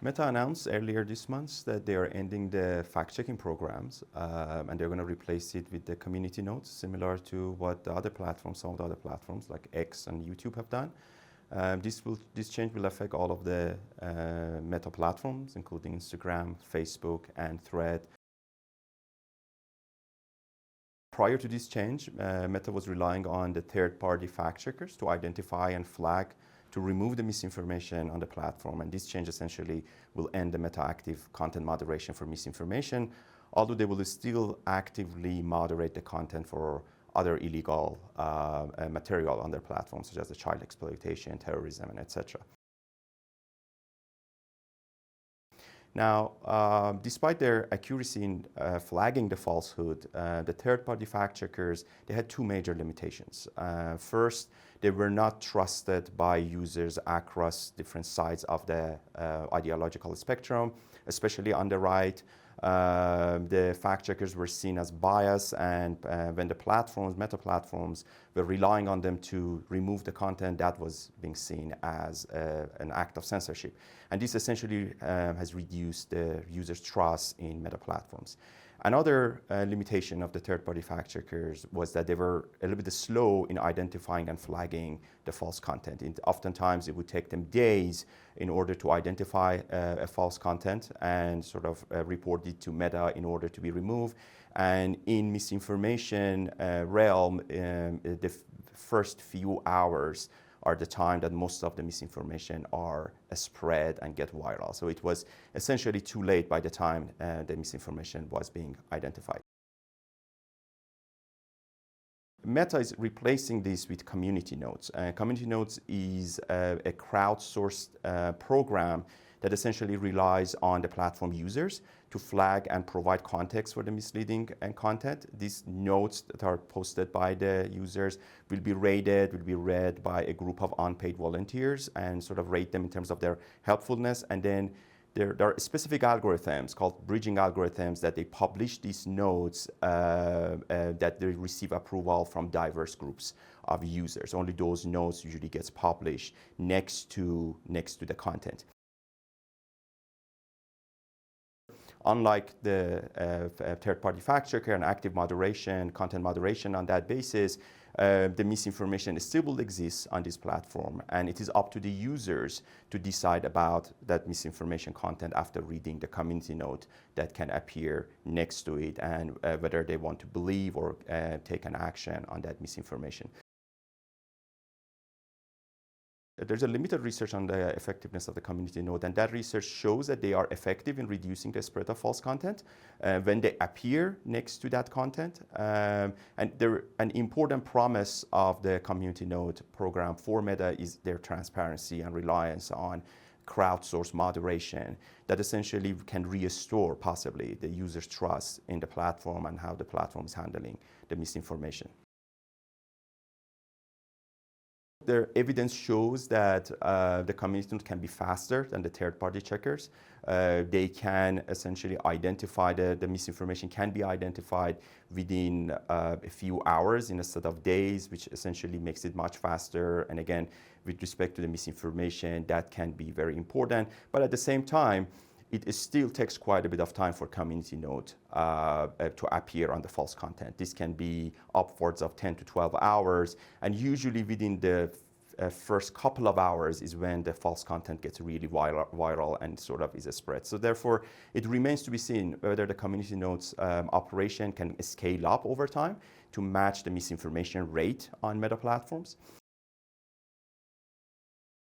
Meta announced earlier this month that they are ending the fact-checking programs, and they're going to replace it with the community notes, similar to what the other platforms, some of the other platforms like X and YouTube have done. This change will affect all of the Meta platforms, including Instagram, Facebook, and Thread. Prior to this change, Meta was relying on the third-party fact-checkers to identify and flag to remove the misinformation on the platform. And this change essentially will end the Meta active content moderation for misinformation, although they will still actively moderate the content for other illegal material on their platform, such as the child exploitation, terrorism, and etc. Now, despite their accuracy in flagging the falsehood, the third-party fact-checkers, they had two major limitations. First, they were not trusted by users across different sides of the ideological spectrum, especially on the right. The fact-checkers were seen as biased, and when the platforms, Meta platforms, were relying on them to remove the content, that was being seen as an act of censorship. And this essentially has reduced the users' trust in Meta platforms. Another limitation of the third-party fact-checkers was that they were a little bit slow in identifying and flagging the false content. Oftentimes, it would take them days in order to identify a false content and sort of report it to Meta in order to be removed. And in misinformation realm, the first few hours are the time that most of the misinformation are spread and get viral. So it was essentially too late by the time the misinformation was being identified. Meta is replacing this with community notes. Community notes is a crowdsourced program that essentially relies on the platform users to flag and provide context for the misleading content. These notes that are posted by the users will be rated, will be read by a group of unpaid volunteers and sort of rate them in terms of their helpfulness. And then there are specific algorithms called bridging algorithms that they publish these notes that they receive approval from diverse groups of users. Only those notes usually gets published next to the content. Unlike the third-party fact-checker and active moderation, content moderation on that basis, the misinformation still will exist on this platform, and it is up to the users to decide about that misinformation content after reading the community note that can appear next to it, and whether they want to believe or take an action on that misinformation. There's a limited research on the effectiveness of the community note, and that research shows that they are effective in reducing the spread of false content when they appear next to that content. And an important promise of the community note program for Meta is their transparency and reliance on crowdsourced moderation that essentially can restore possibly the user's trust in the platform and how the platform is handling the misinformation. The evidence shows that the community note can be faster than the third-party checkers. They can essentially identify the misinformation can be identified within a few hours instead of days, which essentially makes it much faster. And again, with respect to the misinformation, that can be very important. But at the same time, it still takes quite a bit of time for community note to appear on the false content. This can be upwards of 10 to 12 hours, and usually within the first couple of hours is when the false content gets really viral and sort of is spread. So therefore, it remains to be seen whether the community notes operation can scale up over time to match the misinformation rate on Meta platforms.